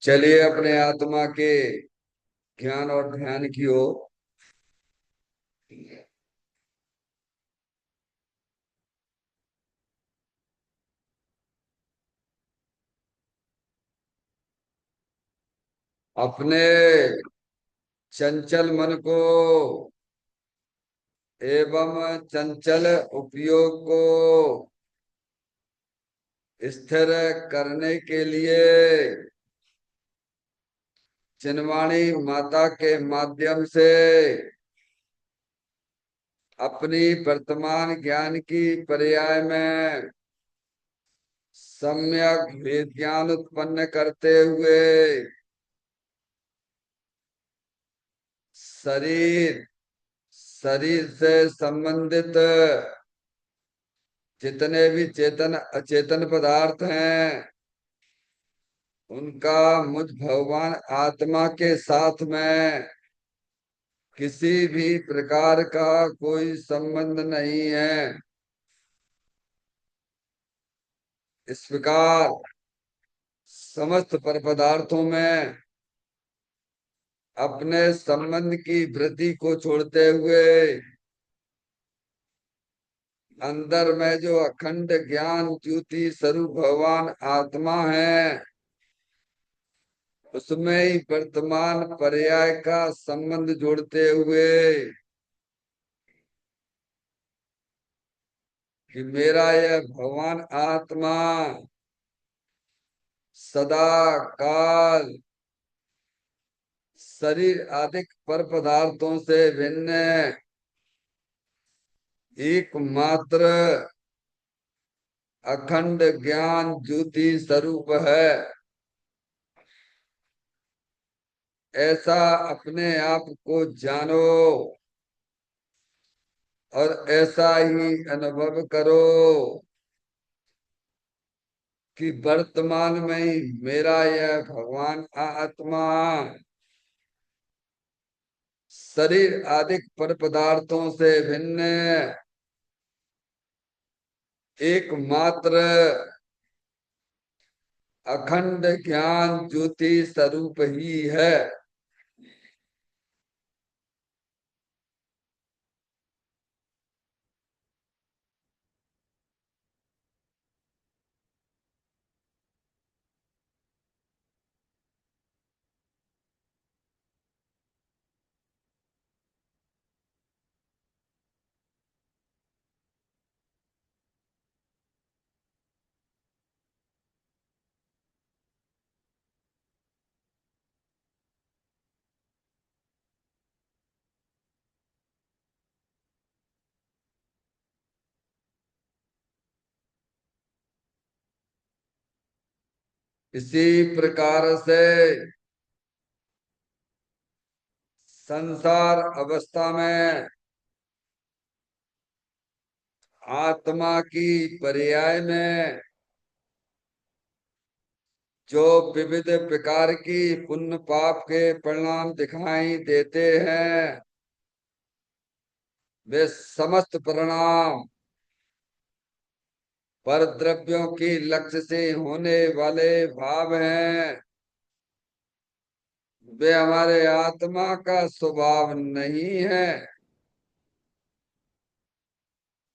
चलिए अपने आत्मा के ज्ञान और ध्यान की ओर। अपने चंचल मन को एवं चंचल उपयोग को स्थिर करने के लिए चिन्वाणी माता के माध्यम से अपनी वर्तमान ज्ञान की पर्याय में सम्यक वेद ज्ञान उत्पन्न करते हुए शरीर शरीर से संबंधित जितने भी चेतन अचेतन पदार्थ हैं उनका मुझ भगवान आत्मा के साथ में किसी भी प्रकार का कोई संबंध नहीं है। इस प्रकार समस्त पर पदार्थों में अपने संबंध की वृद्धि को छोड़ते हुए अंदर में जो अखंड ज्ञान ज्योति स्वरूप भगवान आत्मा है उसमें ही वर्तमान पर्याय का संबंध जोड़ते हुए कि मेरा यह भगवान आत्मा सदा काल शरीर आदि पर पदार्थों से भिन्न एकमात्र अखंड ज्ञान ज्योति स्वरूप है। ऐसा अपने आप को जानो और ऐसा ही अनुभव करो कि वर्तमान में ही मेरा यह भगवान आत्मा शरीर आदि पर पदार्थों से भिन्न एकमात्र अखंड ज्ञान ज्योति स्वरूप ही है। इसी प्रकार से संसार अवस्था में आत्मा की पर्याय में जो विविध प्रकार की पुण्य पाप के परिणाम दिखाई देते हैं वे समस्त परिणाम पर द्रव्यों की लक्ष्य से होने वाले भाव हैं। वे हमारे आत्मा का स्वभाव नहीं है।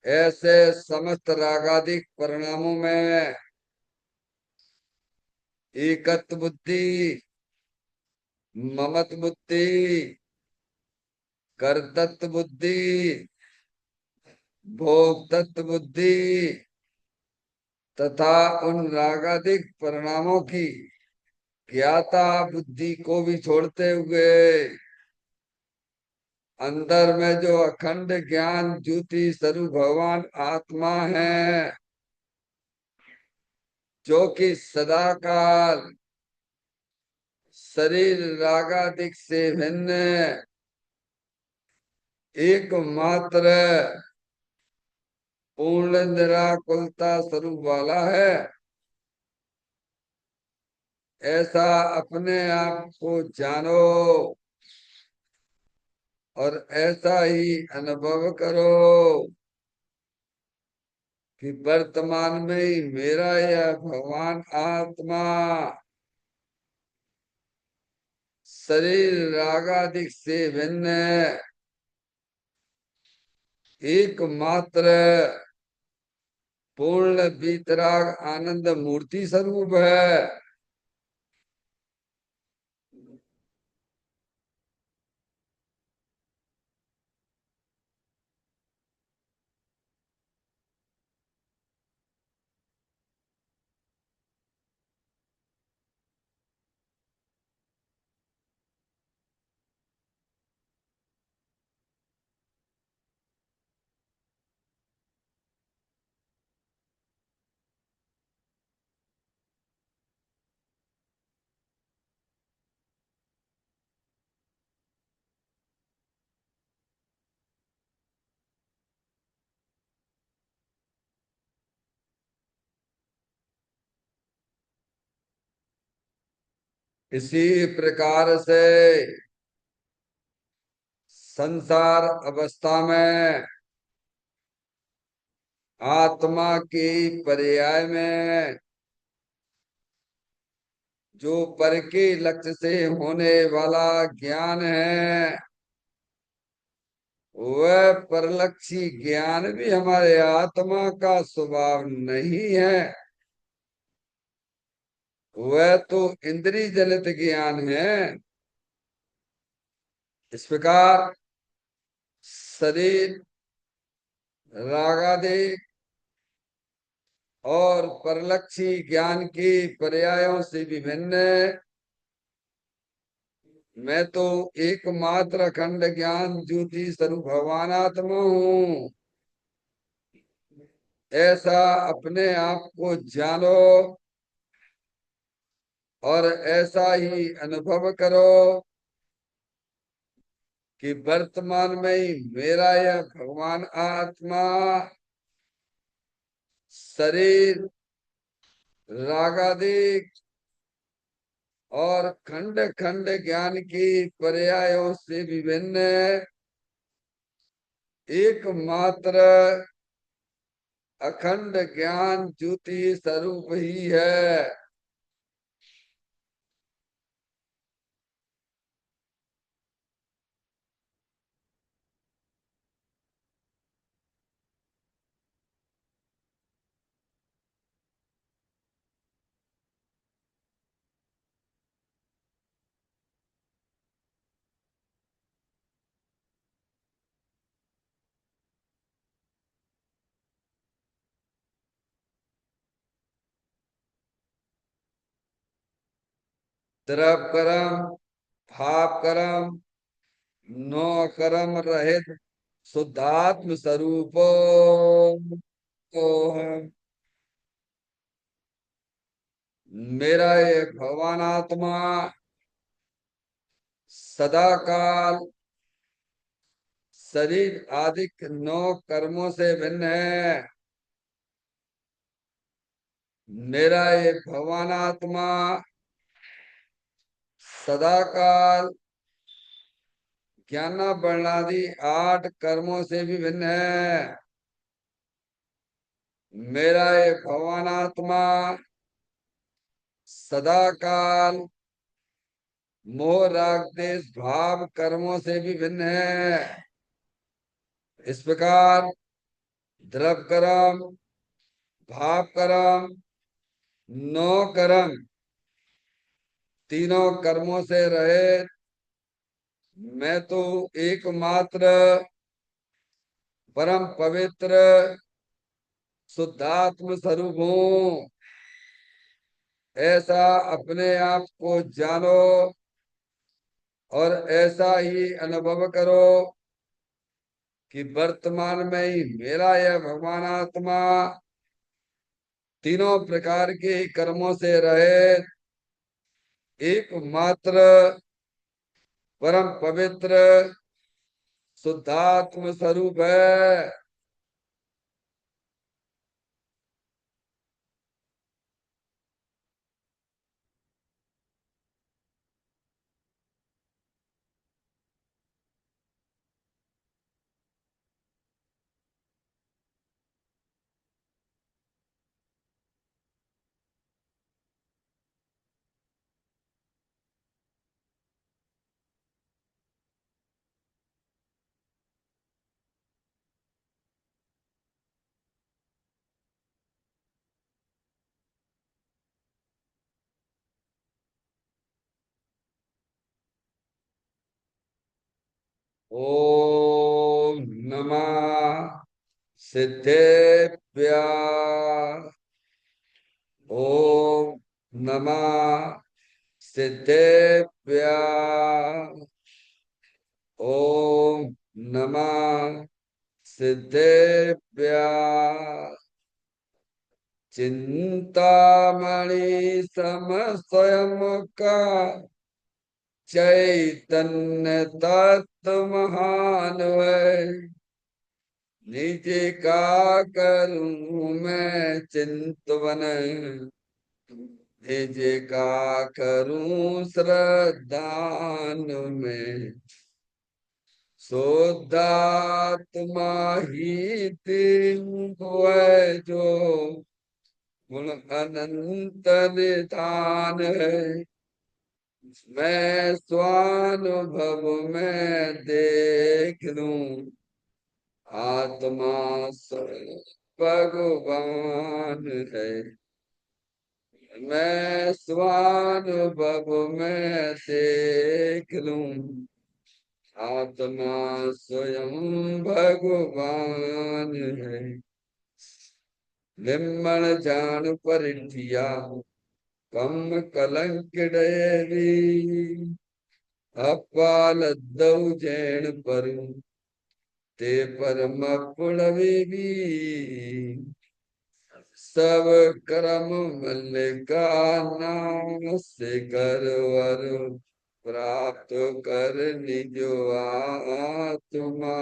ऐसे समस्त रागादिक परिणामों में एकत्व बुद्धि ममत्व बुद्धि कर्तृत्व बुद्धि भोक्तृत्व बुद्धि तथा उन रागादिक परिणामों की ज्ञाता बुद्धि को भी छोड़ते हुए अंदर में जो अखंड ज्ञान ज्योति स्वरूप भगवान आत्मा है जो कि सदा काल शरीर रागादिक से भिन्न एकमात्र पूर्ण निराकुलता स्वरूप वाला है। ऐसा अपने आप को जानो और ऐसा ही अनुभव करो कि वर्तमान में ही मेरा यह भगवान आत्मा शरीर रागादिक से भिन्न एकमात्र पूर्ण वीतराग आनंद मूर्ति स्वरूप है। इसी प्रकार से संसार अवस्था में आत्मा की पर्याय में जो पर के लक्ष्य से होने वाला ज्ञान है, वह परलक्षी ज्ञान भी हमारे आत्मा का स्वभाव नहीं है। वह तो इंद्रिय जनित ज्ञान है। इस प्रकार शरीर रागादि और परलक्षी ज्ञान की पर्यायों से विभिन्न मैं तो एकमात्र अखंड ज्ञान ज्योति स्वरूप भगवानात्मा हूँ, ऐसा अपने आप को जानो और ऐसा ही अनुभव करो कि वर्तमान में ही मेरा यह भगवान आत्मा शरीर रागादिक और खंड खंड ज्ञान की पर्यायों से विभिन्न एकमात्र अखंड ज्ञान ज्योति स्वरूप ही है। द्रव कर्म भाव कर्म नो कर्म रहित शुद्धात्म स्वरूप मेरा ये भगवान आत्मा सदा काल शरीर आदि नौ कर्मों से भिन्न है। मेरा ये भगवान आत्मा सदा काल ज्ञान वर्णादि 8 कर्मों से भी भिन्न है। मेरा ये भगवान आत्मा सदा काल मोह राग देश भाव कर्मों से भी भिन्न है। इस प्रकार द्रव कर्म भाव कर्म नौ कर्म तीनों कर्मों से रहे मैं तो एकमात्र परम पवित्र शुद्धात्म स्वरूप हूँ, ऐसा अपने आप को जानो और ऐसा ही अनुभव करो कि वर्तमान में ही मेरा यह भगवान आत्मा तीनों प्रकार के कर्मों से रहे एकमात्र परम पवित्र शुद्धात्म स्वरूप है। ओम नमः सिद्धेभ्य। ओम नमः सिद्धेभ्य। ओम नमः सिद्धेभ्य। चिंतामणि सम स्वयं का चैतन्य तत्व महान है। निज का करूं मैं चिंतवन, निज का करूं श्रद्धान में। शुद्धात्मा ही तीन है जो गुण अनंत निधान है। मैं स्वानुभव में देख लूं आत्मा स्वयं भगवान है। मैं स्वानुभव में देख लूं आत्मा स्वयं भगवान है। निम्मन जान परिठिया कम कलंक डेवी। अपाल दऊ जैन पर ते परम पुणवी। सब कर्म मल का नाश करवर प्राप्त कर निजो आत्मा।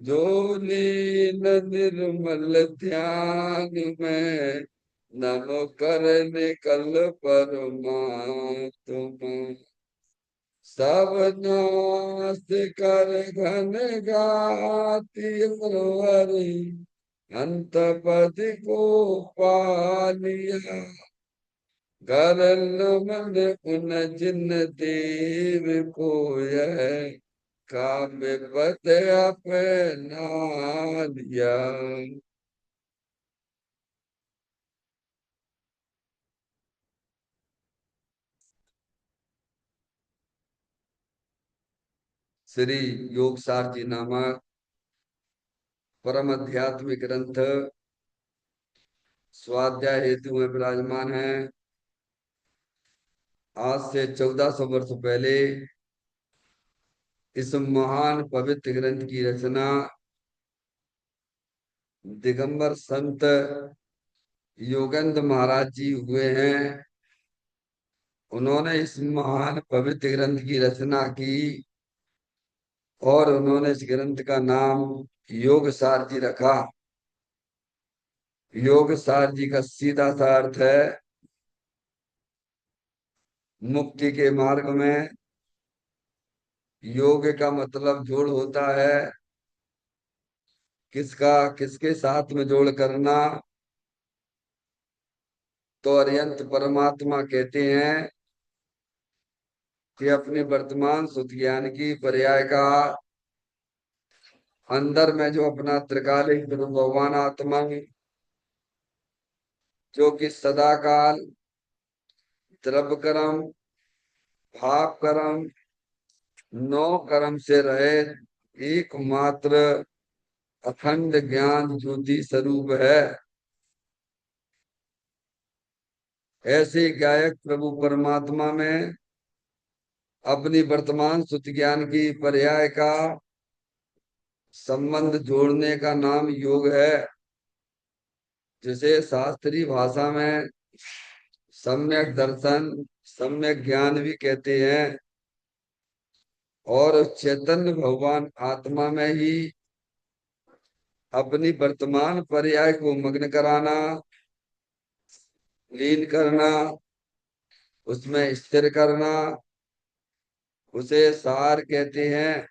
जो लीन निर्मल ध्यान में नम कर निकल परमात्मा। सब नाश कर घन गाति हरि अंत पद को पालिया। गरल मन उन जिन देव को यह काव्य पद अपना लिया। श्री योगसार जी नामक परम आध्यात्मिक ग्रंथ स्वाध्याय हेतु में विराजमान है। आज से 1400 वर्ष पहले इस महान पवित्र ग्रंथ की रचना दिगंबर संत योगेंद्र महाराज जी हुए हैं। उन्होंने इस महान पवित्र ग्रंथ की रचना की और उन्होंने इस ग्रंथ का नाम योग सार जी रखा। योग सार जी का सीधा सा अर्थ है मुक्ति के मार्ग में। योग का मतलब जोड़ होता है। किसका किसके साथ में जोड़ करना? तो अरिहंत परमात्मा कहते हैं कि अपने वर्तमान सुध ज्ञान की पर्याय का अंदर में जो अपना त्रिकालिक गुरु भगवान आत्मा जो कि सदा काल द्रव्य कर्म भाव कर्म नौ कर्म से रहे एकमात्र अखंड ज्ञान ज्योति स्वरूप है। ऐसे गायक प्रभु परमात्मा में अपनी वर्तमान सुत ज्ञान की पर्याय का संबंध जोड़ने का नाम योग है, जिसे शास्त्रीय भाषा में सम्यक दर्शन सम्यक ज्ञान भी कहते हैं। और चैतन्य भगवान आत्मा में ही अपनी वर्तमान पर्याय को मग्न कराना लीन करना उसमें स्थिर करना उसे सार कहते हैं,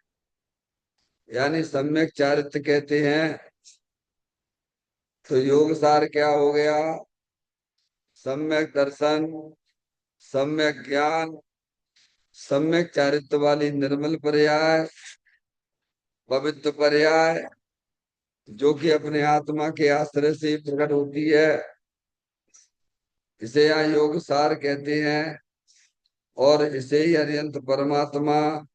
यानी सम्यक चारित्र कहते हैं। तो योग सार क्या हो गया? सम्यक दर्शन सम्यक ज्ञान सम्यक चारित्र वाली निर्मल पर्याय पवित्र पर्याय जो कि अपने आत्मा के आश्रय से प्रकट होती है, इसे यहाँ योग सार कहते हैं। और इसे ही अरिहंत परमात्मा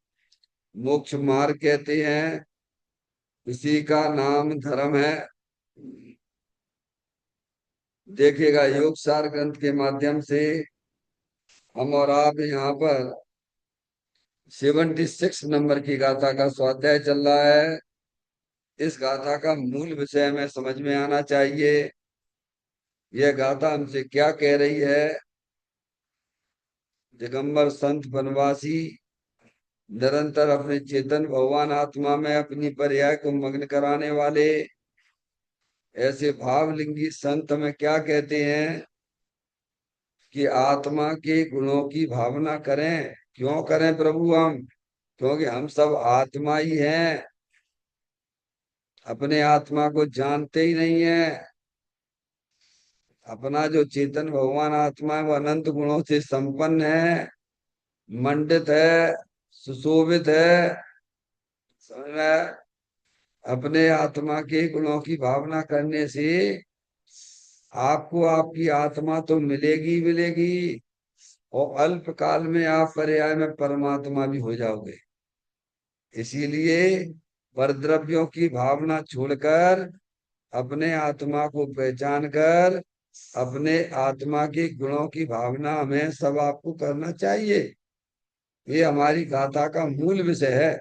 मोक्ष मार्ग कहते हैं, इसी का नाम धर्म है। देखिएगा, योग सार ग्रंथ के माध्यम से हम और आप यहाँ पर 76 नंबर की गाथा का स्वाध्याय चल रहा है। इस गाथा का मूल विषय हमें समझ में आना चाहिए। यह गाथा हमसे क्या कह रही है? दिगंबर संत बनवासी निरंतर अपने चेतन भगवान आत्मा में अपनी पर्याय को मग्न कराने वाले ऐसे भावलिंगी संत हमें क्या कहते हैं कि आत्मा के गुणों की भावना करें। क्यों करें प्रभु हम? क्योंकि हम सब आत्मा ही हैं, अपने आत्मा को जानते ही नहीं है। अपना जो चेतन भगवान आत्मा है वो अनंत गुणों से संपन्न है, मंडित है, सुशोभित है। समझ में आया? अपने आत्मा के गुणों की भावना करने से आपको आपकी आत्मा तो मिलेगी मिलेगी, और अल्प काल में आप पर्याय में परमात्मा भी हो जाओगे। इसीलिए परद्रव्यों की भावना छोड़कर अपने आत्मा को पहचान कर अपने आत्मा के गुणों की भावना हमें सब आपको करना चाहिए। ये हमारी गाथा का मूल विषय है।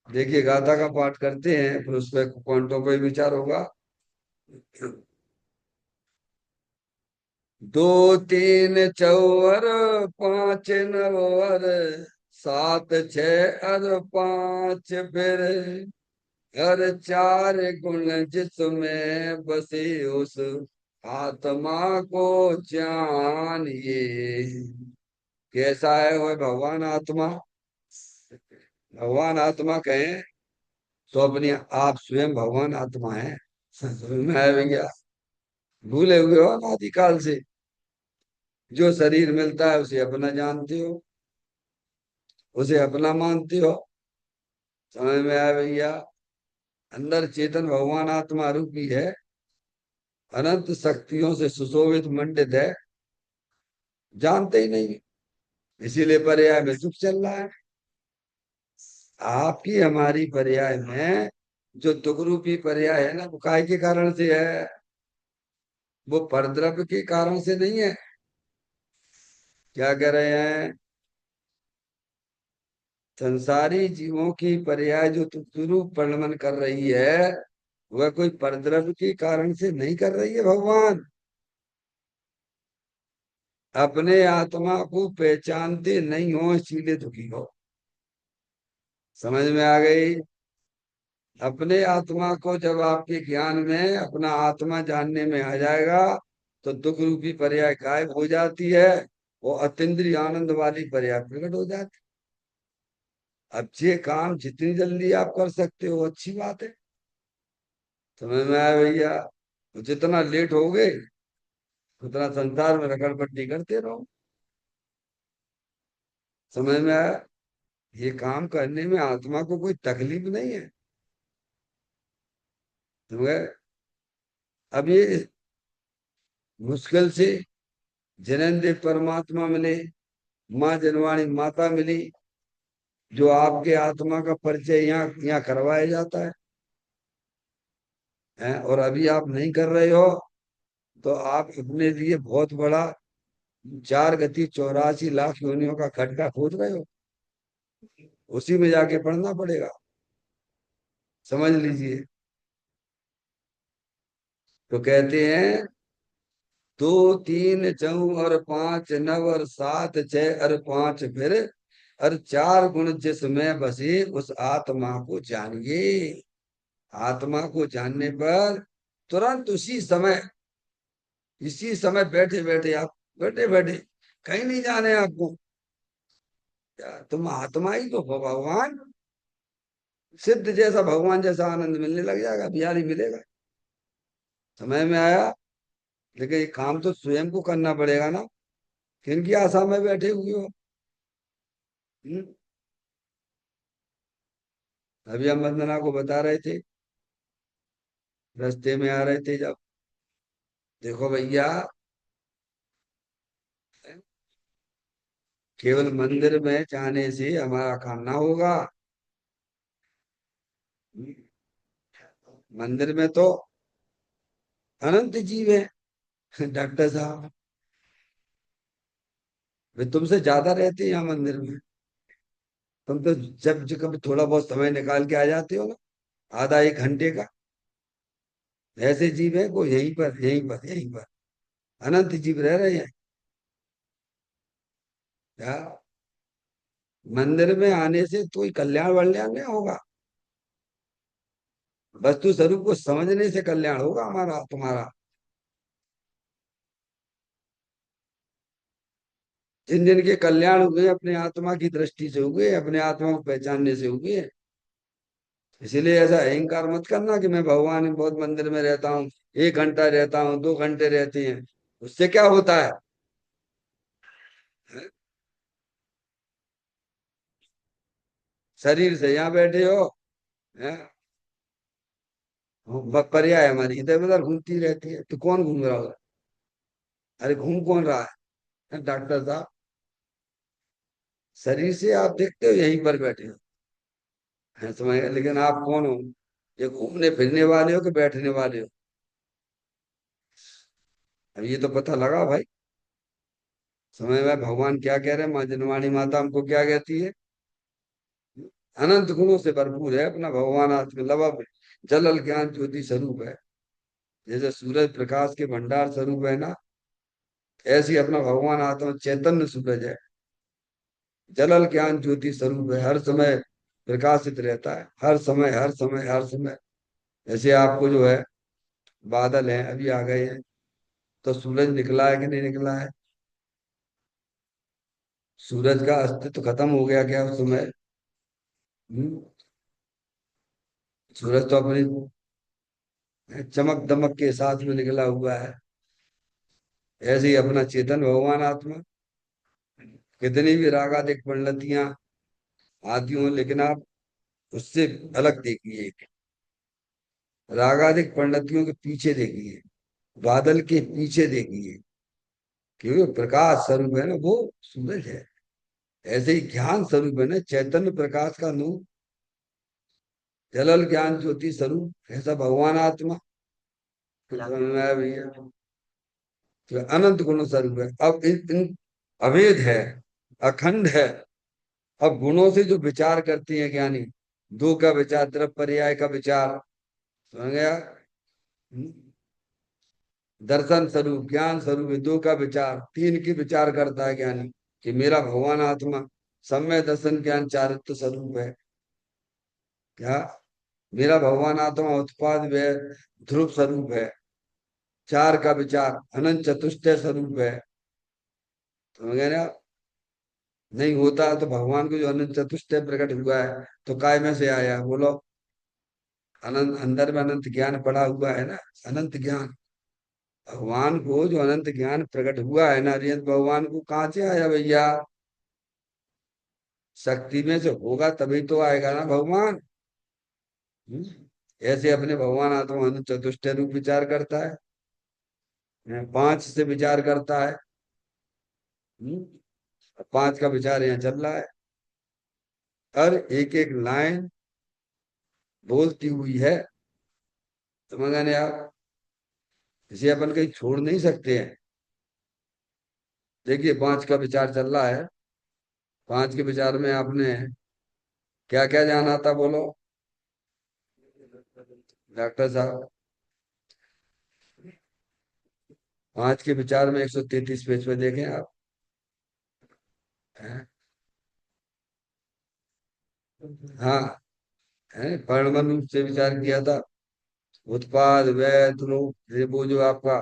देखिए, गाथा का पाठ करते हैं, फिर उस पर पॉइंटों पर विचार होगा। दो तीन चौवर, पांच नवर, सात छह और पांच फिर, हर चार गुण जिसमें बसे उस आत्मा को जानिए। कैसा है वह भगवान आत्मा? भगवान आत्मा कहें तो अपनी आप स्वयं भगवान आत्मा है। समझ में आया भैया? भूले हुए हो ना आदिकाल से। जो शरीर मिलता है उसे अपना जानते हो, उसे अपना मानते हो। समझ में आया भैया? अंदर चेतन भगवान आत्मा रूपी है, अनंत शक्तियों से सुशोभित मंडित है, जानते ही नहीं। इसीलिए पर्याय में दुख चल रहा है। आपकी हमारी पर्याय में जो दुख रूपी पर्याय है ना, वो काय के कारण से है? वो परद्रव्य के कारण से नहीं है। क्या कह रहे हैं? संसारी जीवों की पर्याय जो स्वरूप वर्णन कर रही है, वह कोई परद्रव्य के कारण से नहीं कर रही है। भगवान अपने आत्मा को पहचानते नहीं हो, इसीलिए दुखी हो। समझ में आ गई? अपने आत्मा को जब आपके ज्ञान में अपना आत्मा जानने में आ जाएगा तो दुख रूपी पर्याय गायब हो जाती है, वो अतीन्द्रिय आनंद वाली पर्याय प्रकट हो जाती। अब ये काम जितनी जल्दी आप कर सकते हो अच्छी बात है। समझ में आया भैया? तो जितना लेट हो गए उतना संसार में रगड़पट्टी करते रहो। समझ में आया? ये काम करने में आत्मा को कोई तकलीफ नहीं है। समझे? अब ये मुश्किल से जैनदेव परमात्मा मिले, माँ जनवाणी माता मिली, जो आपके आत्मा का परिचय यहाँ यहाँ करवाया जाता है, और अभी आप नहीं कर रहे हो तो आप अपने लिए बहुत बड़ा 4 गति 84 लाख योनियों का खड्डा खोद रहे हो। उसी में जाके पढ़ना पड़ेगा। समझ लीजिए। तो कहते हैं दो तीन चौ और पांच नव और सात छह और पांच फिर, और चार गुण जिसमें बसे उस आत्मा को जानिए। आत्मा को जानने पर तुरंत उसी समय, इसी समय बैठे बैठे आप, बैठे बैठे कहीं नहीं जाने आपको। क्या तुम आत्मा ही तो हो भगवान। सिद्ध जैसा भगवान जैसा आनंद मिलने लग जाएगा, बिहारी मिलेगा। समय में आया। लेकिन ये काम तो स्वयं को करना पड़ेगा ना। किनकी आशा में बैठे हुए हो? हम्म? अभी हम वंदना को बता रहे थे, रास्ते में आ रहे थे जब, देखो भैया, केवल मंदिर में जाने से हमारा काम ना होगा। मंदिर में तो अनंत जीव है डॉक्टर साहब। वे तुमसे ज्यादा रहते हैं यहाँ मंदिर में। तुम तो जब जो कभी थोड़ा बहुत समय निकाल के आ जाते हो ना, आधा एक घंटे का। ऐसे जीव है को यहीं पर यहीं पर यहीं पर अनंत जीव रह रहे हैं। क्या मंदिर में आने से कोई कल्याण वल्याण नहीं होगा। वस्तु स्वरूप को समझने से कल्याण होगा हमारा तुम्हारा। जिन जिन के कल्याण हुए अपने आत्मा की दृष्टि से हुए, अपने आत्मा को पहचानने से हुए। इसीलिए ऐसा अहंकार मत करना कि मैं भगवान बहुत मंदिर में रहता हूँ, 1 घंटा रहता हूँ, 2 घंटे रहते हैं। उससे क्या होता है? शरीर से यहाँ बैठे हो, हैं? पर्याय हमारी इधर उधर घूमती रहती है, तो कौन घूम रहा होगा? अरे घूम कौन रहा है डॉक्टर साहब? शरीर से आप देखते हो यहीं पर बैठे हो, है समझ गए? लेकिन आप कौन हो? ये घूमने फिरने वाले हो कि बैठने वाले हो? अब ये तो पता लगा भाई। समय में भगवान क्या कह रहे हैं, माँ जनवाणी माता हमको क्या कहती है? अनंत गुणों से भरपूर है अपना भगवान आत्म लवभ जलल ज्ञान ज्योति स्वरूप है। जैसे सूरज प्रकाश के भंडार स्वरूप है ना, ऐसे ही अपना भगवान आत्मा चैतन्य सूरज है। जलल ज्ञान ज्योति स्वरूप है, हर समय प्रकाशित रहता है, हर समय हर समय हर समय। जैसे आपको जो है बादल है अभी आ गए हैं, तो सूरज निकला है कि नहीं निकला है? सूरज का अस्तित्व खत्म हो गया क्या उस समय? हम्म? सूरज तो अपनी चमक दमक के साथ में निकला हुआ है। ऐसे ही अपना चेतन भगवान आत्मा, कितनी भी रागादिक पंडितियां आती हों, लेकिन आप उससे अलग देखिए। रागादिक पंडितियों के पीछे देखिए, बादल के पीछे देखिए, क्योंकि प्रकाश स्वरूप है ना वो सूरज है। ऐसे ही ज्ञान स्वरूप है ना चैतन्य प्रकाश का नूर, जलल ज्ञान ज्योति स्वरूप ऐसा भगवान आत्मा। समझ में आया भैया? तो अनंत गुण स्वरूप है। अब इन अभेद है, अखंड है। अब गुणों से जो विचार करती है ज्ञानी, दो का विचार, तरफ पर्याय का विचार, समझ गया? हम्म? दर्शन स्वरूप ज्ञान स्वरूप है, दो का विचार, तीन की विचार करता है ज्ञानी कि मेरा भगवान आत्मा सम्य दर्शन ज्ञान चारित्व स्वरूप है। क्या? मेरा भगवान आत्मा उत्पाद व्यय ध्रुव स्वरूप है। चार का विचार अनंत चतुष्टय स्वरूप है। समझ गए ना? नहीं होता तो भगवान को जो अनंत चतुष्टय प्रकट हुआ है तो काय में से आया बोलो? अनंत अंदर में अनंत ज्ञान पड़ा हुआ है ना, अनंत ज्ञान। भगवान को जो अनंत ज्ञान प्रकट हुआ है ना, अरिहंत भगवान को कहाँ से आया भैया? शक्ति में से होगा तभी तो आएगा ना भगवान। हम्म? ऐसे अपने भगवान आत्मा अनंत चतुष्टय रूप विचार करता है, पांच से विचार करता है। हम्म? पांच का विचार यहाँ चल रहा है। हर एक एक लाइन बोलती हुई है। समझ गए आप? इसे अपन कहीं छोड़ नहीं सकते हैं। देखिए पांच का विचार चल रहा है। पांच के विचार में आपने क्या क्या जाना था बोलो डॉक्टर साहब? पांच के विचार में 133 पेज पे देखें आप। हैं? हाँ, है परिणाम रूप से विचार किया था। उत्पाद व्यय रूप, ये वो जो आपका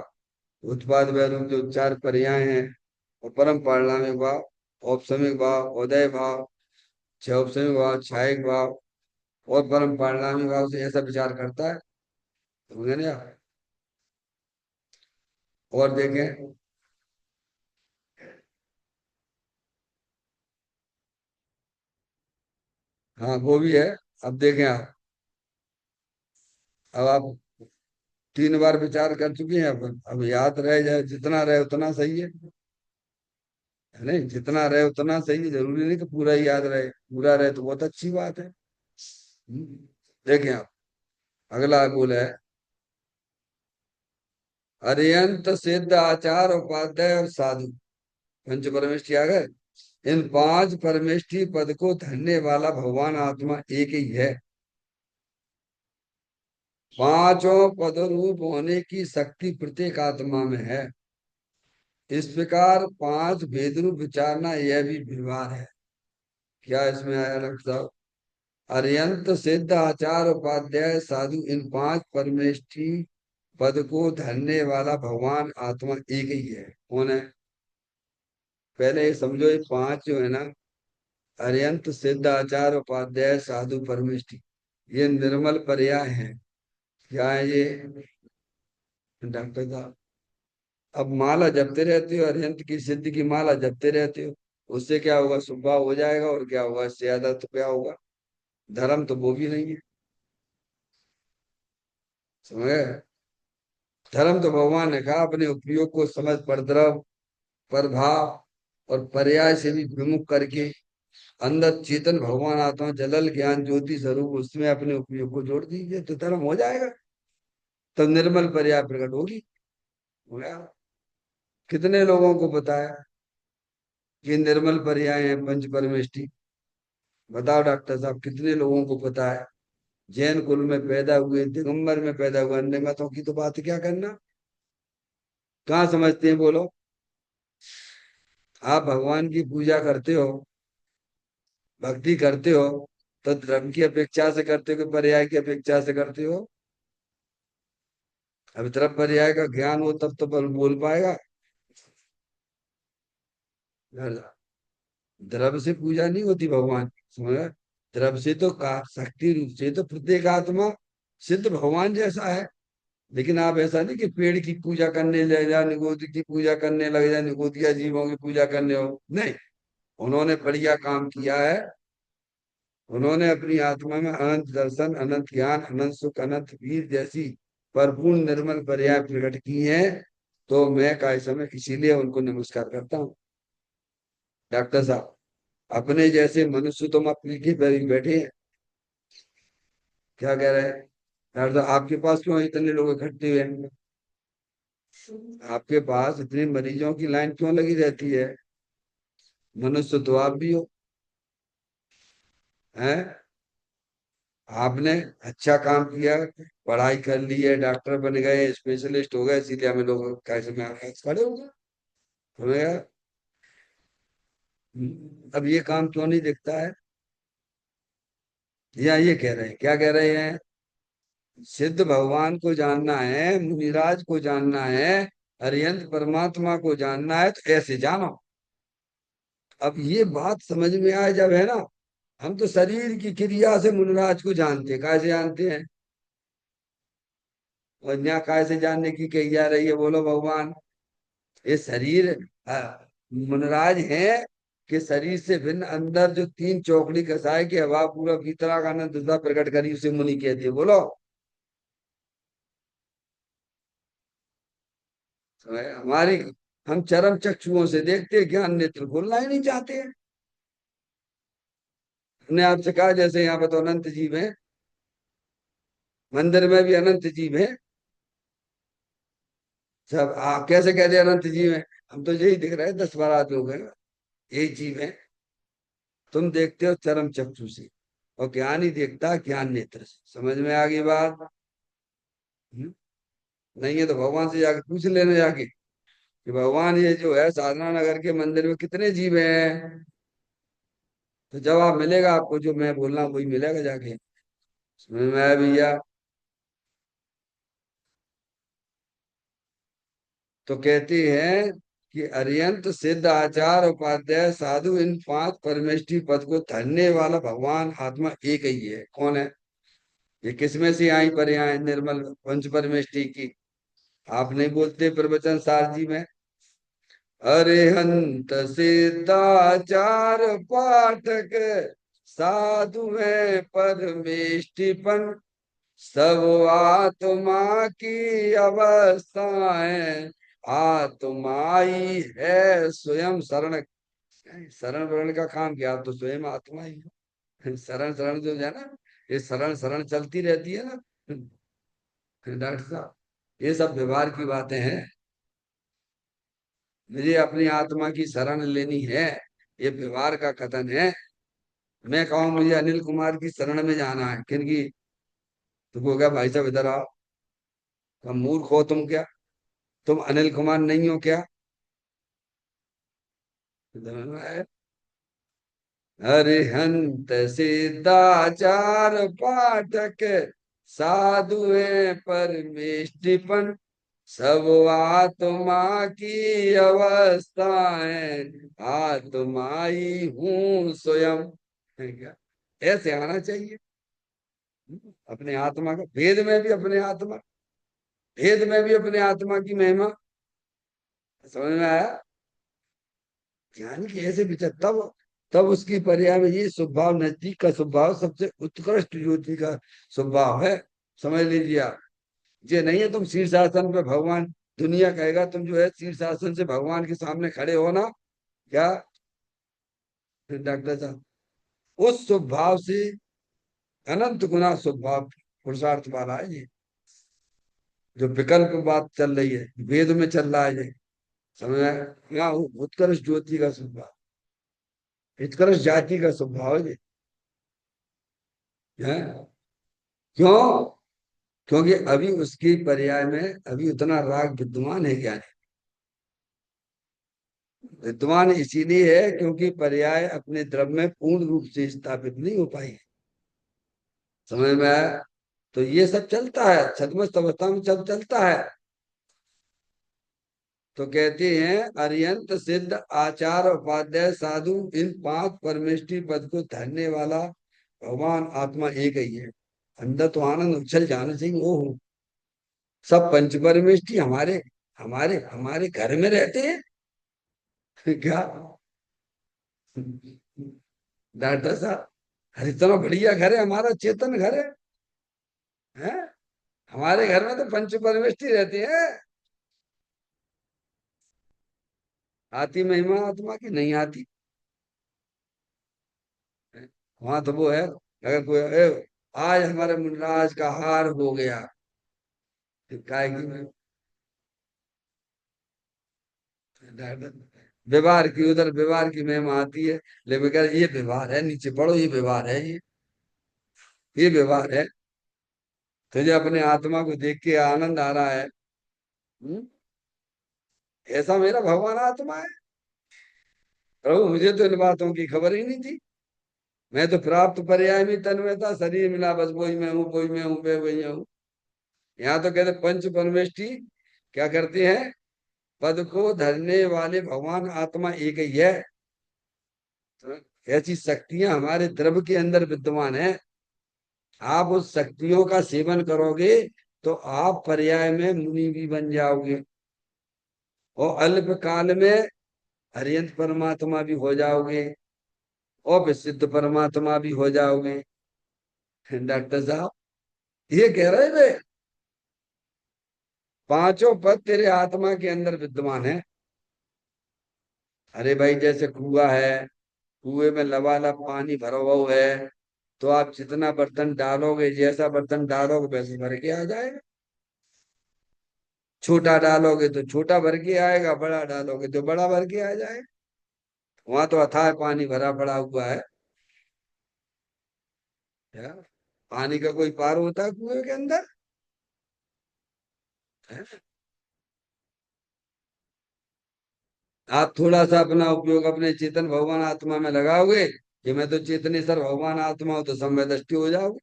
उत्पाद व्यय रूप जो चार पर्याय हैं, और परम पारिणामिक भाव, औपसमिक भाव, उदय भाव, छह औपसमिक भाव, छायिक भाव और परम पारिणामिक भाव से ऐसा विचार करता है। समझे ना? और देखें। हाँ वो भी है। अब देखें आप, अब आप 3 बार विचार कर चुके हैं। अब याद रह जाए, जितना रहे उतना सही है। है नहीं, जितना रहे उतना सही है, जरूरी नहीं कि पूरा ही याद रहे, पूरा रहे तो बहुत अच्छी बात है। देखें आप, अगला बोला है, अरियंत सिद्ध आचार उपाध्याय और साधु पंच परमेष्ठी आ गए। इन पांच परमेष्ठी पद को धरने वाला भगवान आत्मा एक ही है। पांचों पद रूप होने की शक्ति प्रत्येक आत्मा में है। इस प्रकार पांच भेद रूप विचारना यह भी व्यवहार है। क्या इसमें आया डॉक्टर साहब? अरियंत सिद्ध आचार उपाध्याय साधु, इन पांच परमेष्ठी पद को धरने वाला भगवान आत्मा एक ही है। कौन है? पहले ये समझो, ये पांच जो है ना, अरियंत सिद्ध आचार उपाध्याय साधु परमेष्ठी, ये निर्मल पर्याय हैं। क्या है ये डॉक्टर साहब? अब माला जपते रहते हो, अरिहंत की सिद्धि की माला जपते रहते हो, उससे क्या होगा? स्वभाव हो जाएगा, और क्या होगा? इससे ज्यादा तो क्या होगा? धर्म तो वो भी नहीं है। समझ गए? धर्म तो भगवान ने कहा अपने उपयोग को समझ परद्रव, प्रभाव और पर्याय से भी विमुख करके अंदर चेतन भगवान आत्मा जलल ज्ञान ज्योति स्वरूप उसमें अपने उपयोग को जोड़ दीजिए तो धर्म हो जाएगा। तब निर्मल पर्याय प्रकट होगी। हो गया। कितने लोगों को बताया कि निर्मल पर्याय है पंच परमेष्ठी? बताओ डॉक्टर साहब, कितने लोगों को पता है? जैन कुल में पैदा हुए, दिगंबर में पैदा हुए अन्य मतों की तो बात क्या करना। कहाँ समझते हैं बोलो? आप भगवान की पूजा करते हो, भक्ति करते हो, तो धर्म की अपेक्षा से करते हो कि पर्याय की अपेक्षा से करते हो? अब तरफ पर्याय का ज्ञान हो तब तो बोल पाएगा। द्रव्य से पूजा नहीं होती भगवान की, समझ रहे? द्रव्य से तो का शक्ति रूप से तो प्रत्येक आत्मा सिद्ध भगवान जैसा है। लेकिन आप ऐसा नहीं कि पेड़ की पूजा करने लग जा, निगोदी की पूजा करने लग जा, निगोदिया जीवों की पूजा करने हो, नहीं। उन्होंने बढ़िया काम किया है। उन्होंने अपनी आत्मा में अनंत दर्शन, अनंत ज्ञान, अनंत सुख, अनंत वीर जैसी परिपूर्ण निर्मल पर्याय प्रकट की है। तो मैं काय समय इसीलिए उनको नमस्कार करता हूँ। डॉक्टर साहब, अपने जैसे मनुष्य तुम अपने की पर ही बैठे हैं। क्या कह रहे हैं डॉक्टर साहब? आपके पास क्यों इतने लोग इकट्ठे हुए हैं? आपके पास इतने मरीजों की लाइन क्यों लगी रहती है? मनुष्य तो आप भी हो। हैं? आपने अच्छा काम किया, पढ़ाई कर ली है, डॉक्टर बन गए, स्पेशलिस्ट हो गए, इसीलिए हमें लोग कैसे में आके खड़े हो गए। हमें यार, अब ये काम क्यों नहीं दिखता है? या ये कह रहे हैं, क्या कह रहे हैं? सिद्ध भगवान को जानना है, मुनिराज को जानना है, अरिहंत परमात्मा को जानना है, तो ऐसे जानो। अब ये बात समझ में आए जब, है ना? हम तो शरीर की क्रिया से मुनिराज को जानते हैं, कैसे जानते हैं? और यहाँ कैसे जानने की कही जा रही है बोलो भगवान? ये शरीर मुनिराज है कि शरीर से भिन्न अंदर जो तीन चौकड़ी कसाय के हवा पूरा भीतरा का आनंद प्रकट करी उसे मुनि कहते हैं बोलो। हमारी, हम चरम चक्षुओं से देखते हैं, ज्ञान नेत्र खोलना ही नहीं चाहते हैं। हमने आपसे कहा जैसे यहाँ पे तो अनंत जीव है, मंदिर में भी अनंत जीव है। सब आप कैसे कहते हैं अनंत जीव है? हम तो यही दिख रहे हैं, 10-12 लोग हैं, यही जीव है। तुम देखते हो चरम चक्षु से, और ज्ञान ही देखता है ज्ञान नेत्र से। समझ में आ गई बात? हम्म? नहीं है तो भगवान से जाके पूछ लेना जाके कि भगवान ये जो है साधना नगर के मंदिर में कितने जीव हैं? तो जवाब मिलेगा आपको, जो मैं बोल रहा हूँ वही मिलेगा जाके। समझ में आया भैया? तो कहते हैं कि अरियंत सिद्ध आचार उपाध्याय साधु, इन पांच परमेष्ठी पद को धरने वाला भगवान आत्मा एक ही है। कौन है? ये किसमें से आई पर यहाँ निर्मल पंच परमेष्ठी की? आप नहीं बोलते प्रवचन सार जी में, अरिहंत सिद्धाचार पाठक साधु है परमेष्टिपन, सब आत्मा की अवस्थाएं आत्माई है स्वयं शरण शरण वरण का काम किया, आप तो स्वयं आत्मा ही हो। शरण शरण जो है ना, ये शरण शरण चलती रहती है ना डॉक्टर साहब, ये सब व्यवहार की बातें हैं। मुझे अपनी आत्मा की शरण लेनी है, ये व्यवहार का कथन है। मैं कहूँ मुझे अनिल कुमार की शरण में जाना है, किनकी? तुमको क्या भाई साहब इधर आओ। तुम मूर्ख हो तुम क्या? तुम अनिल कुमार नहीं हो क्या? इधर आए। अरिहंत सिद्धाचार पाठक साधु है परमेष्टिपन, सब आत्मा की अवस्था है, आत्मा ही हूँ स्वयं। है क्या? ऐसे आना चाहिए। अपने आत्मा का भेद में भी अपने आत्मा, भेद में भी अपने आत्मा की महिमा समझ में आया। ज्ञान की ऐसे विचार, तब तब उसकी पर्याय में ये स्वभाव, नजदीक का स्वभाव सबसे उत्कृष्ट ज्योति का स्वभाव है। समझ लीजिए आप। ये नहीं है तुम शीर्षासन पे भगवान, दुनिया कहेगा तुम जो है शीर्षासन से भगवान के सामने खड़े हो ना, क्या डॉक्टर साहब, उस स्वभाव से अनंत गुना स्वभाव पुरुषार्थ वाला है ये। जो विकल्प बात चल रही है, वेद में चल रहा है ये, समझ में आया? यहाँ उत्कर्ष ज्योति का स्वभाव, उत्कर्ष जाति का स्वभाव है ये। है? क्यों? क्योंकि अभी उसकी पर्याय में अभी उतना राग विद्यमान है क्या नहीं? विद्यमान इसीलिए है क्योंकि पर्याय अपने द्रव्य में पूर्ण रूप से स्थापित नहीं हो पाई। समझ में आया? तो ये सब चलता है, छद्मस्त अवस्था में सब चलता है। तो कहते हैं अरियंत सिद्ध आचार उपाध्याय साधु, इन पांच परमेष्टि पद को धरने वाला भगवान आत्मा एक ही है। अंदर तो आनंद उछल जाना चाहिए। ओहो, सब पंच परमेष्टि हमारे हमारे हमारे घर में रहते हैं क्या डॉक्टर साहब? अरे इतना बढ़िया घर है हमारा, चेतन घर है, हैं? हमारे घर में तो पंच परमेष्टि रहते हैं। आती महिमा आत्मा की? नहीं आती। वहां तो वो है, अगर कोई आज हमारे मुनराज का हार हो गया, तो काय की व्यवहार की, उधर व्यवहार की महिमा आती है। लेकिन कह रहे, ये व्यवहार है, नीचे पढ़ो, ये व्यवहार है, ये व्यवहार है। तुझे अपने आत्मा को देख के आनंद आ रहा है। हम्म? ऐसा मेरा भगवान आत्मा है। प्रभु मुझे तो इन बातों की खबर ही नहीं थी। मैं तो प्राप्त पर्याय में तन्मयता, शरीर मिला बस वही मैं हूँ, वही मैं हूँ, मैं वही हूँ। यहाँ तो कहते पंच परमेष्टि क्या करते हैं? पद को धरने वाले भगवान आत्मा एक ही है। तो ऐसी शक्तियां हमारे द्रव्य के अंदर विद्यमान है। आप उस शक्तियों का सेवन करोगे तो आप पर्याय में मुनि भी बन जाओगे, और अल्प काल में हरियंत परमात्मा भी हो जाओगे, और विशुद्ध परमात्मा भी हो जाओगे। डॉक्टर साहब ये कह रहे थे, पांचों पद तेरे आत्मा के अंदर विद्यमान है। अरे भाई जैसे कुआ है, कुएं में लबालब पानी भरा हुआ है, तो आप जितना बर्तन डालोगे, जैसा बर्तन डालोगे वैसे भर के आ जाएगा। छोटा डालोगे तो छोटा भर के आएगा, बड़ा डालोगे तो बड़ा भर के आ जाएगा। वहां तो अथाह पानी भरा पड़ा हुआ है। क्या पानी का कोई पार होता है कुएं के अंदर? है? आप थोड़ा सा अपना उपयोग अपने चेतन भगवान आत्मा में लगाओगे कि मैं तो चेतनेश्वर भगवान आत्मा हूं, तो समय दृष्टि हो जाओगे।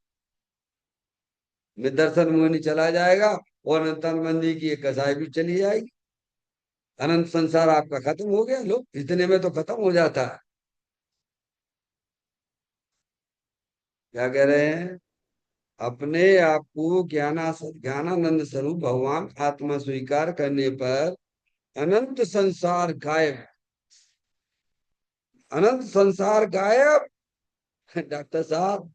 निदर्शन मोहिनी चला जाएगा, और अनंतन मंदी की एक कसाई भी चली जाएगी। अनंत संसार आपका खत्म हो गया। लो इतने में तो खत्म हो जाता है। क्या कह रहे हैं? अपने आप को ज्ञानानंद स्वरूप भगवान आत्मा स्वीकार करने पर अनंत संसार गायब, अनंत संसार गायब। डॉक्टर साहब,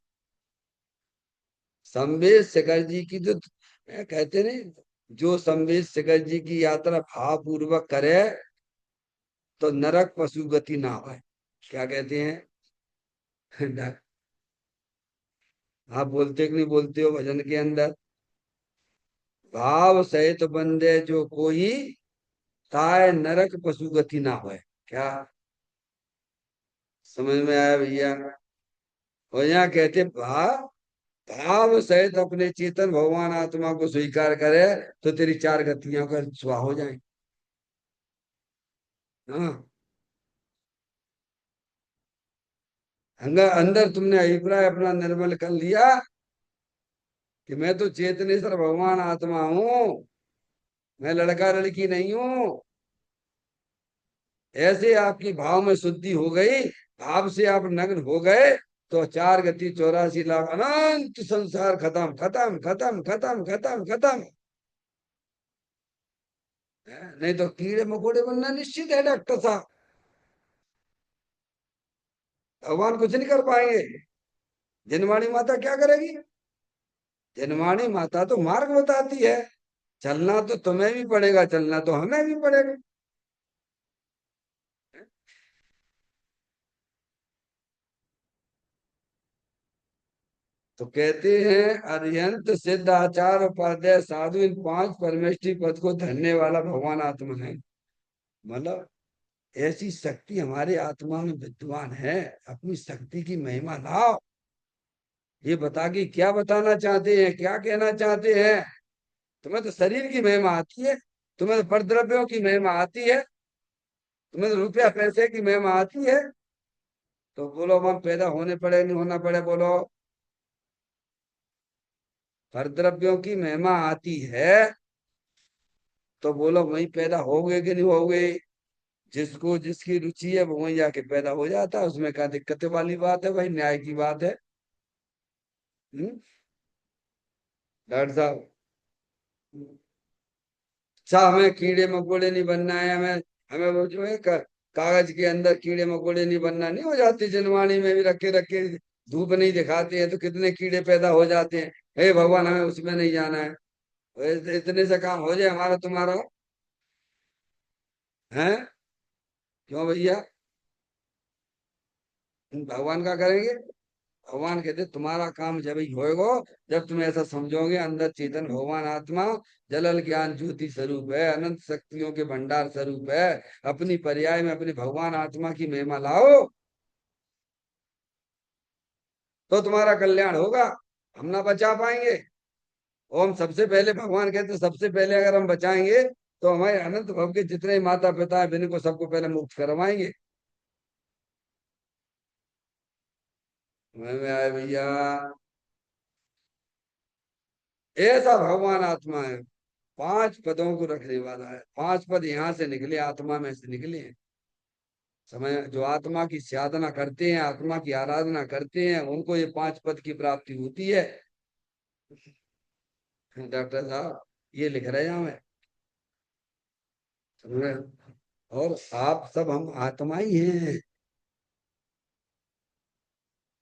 संवेश शेखर जी की जो कहते नहीं, जो संवेश शेखर जी की यात्रा भाव पूर्वक करे तो नरक पशु गति ना हो। क्या कहते हैं? आप बोलते कि नहीं बोलते हो भजन के अंदर? भाव सहित बंदे जो कोई, ताय नरक पशु गति ना होए। क्या समझ में आया भैया? और यहाँ कहते भाव, भाव सहित अपने चेतन भगवान आत्मा को स्वीकार करे, तो तेरी चार गतियों का स्वाह हो जाए। हाँ, अंदर अंदर तुमने अभिप्राय अपना निर्मल कर लिया कि मैं तो चेतनेश्वर भगवान आत्मा हूँ, मैं लड़का लड़की नहीं हूँ। ऐसे आपकी भाव में शुद्धि हो गई, भाव से आप नग्न हो गए, तो चार गति 84 लाख अनंत संसार खत्म खत्म खत्म खत्म खत्म खत्म। नहीं तो कीड़े मकोड़े बनना निश्चित है डॉक्टर साहब। भगवान कुछ नहीं कर पाएंगे। जनवाणी माता क्या करेगी? जनवाणी माता तो मार्ग बताती है। चलना तो तुम्हें भी पड़ेगा, चलना तो हमें भी पड़ेगा। तो कहते हैं अरिहंत सिद्ध आचार उपाध्याय साधु इन पांच परमेष्टि पद को धरने वाला भगवान आत्मा है। मतलब ऐसी शक्ति हमारे आत्मा में विद्वान है। अपनी शक्ति की महिमा लाओ। ये बता के क्या बताना चाहते हैं, क्या कहना चाहते हैं? तुम्हें तो शरीर की महिमा आती है, तुम्हें तो परद्रव्यों की महिमा आती है, तुम्हें तो रुपया पैसे की महिमा आती है। तो बोलो हम पैदा होने पड़े नहीं होना पड़े, बोलो। परद्रव्यों की महिमा आती है, तो बोलो वहीं पैदा होगे कि नहीं होगे? जिसको जिसकी रुचि है वो वहीं जाके पैदा हो जाता है, उसमें क्या दिक्कत वाली बात है भाई? न्याय की बात है। हम्म, डॉक्टर साहब। अच्छा, हमें कीड़े मकोड़े नहीं बनना है, हमें हमें वो जो है कागज के अंदर कीड़े मकोड़े नहीं बनना, नहीं हो जाती जनवाणी में भी रखे रखे धूप नहीं दिखाते हैं तो कितने कीड़े पैदा हो जाते हैं। हे भगवान, हमें उसमें नहीं जाना है। इतने से काम हो जाए हमारा तुम्हारा। है? क्यों भैया? भगवान का करेंगे? भगवान कहते तुम्हारा काम जब ही होएगा, जब तुम ऐसा समझोगे अंदर चेतन भगवान आत्मा जलल ज्ञान ज्योति स्वरूप है, अनंत शक्तियों के भंडार स्वरूप है। अपनी पर्याय में अपने भगवान आत्मा की महिमा लाओ, तो तुम्हारा कल्याण होगा। हम ना बचा पाएंगे। और हम सबसे पहले, भगवान कहते सबसे पहले अगर हम बचाएंगे तो हमारे अनंत भव के जितने माता पिता है को सबको पहले मुक्त करवाएंगे। में आए भैया? ऐसा भगवान आत्मा है। पांच पदों को रखने वाला है। पांच पद यहाँ से निकले, आत्मा में से निकले हैं। समय जो आत्मा की साधना करते हैं, आत्मा की आराधना करते हैं, उनको ये पांच पद की प्राप्ति होती है। डॉक्टर साहब, ये लिख रहे हैं हमें। समझ रहे हैं? और आप सब हम आत्मा ही हैं।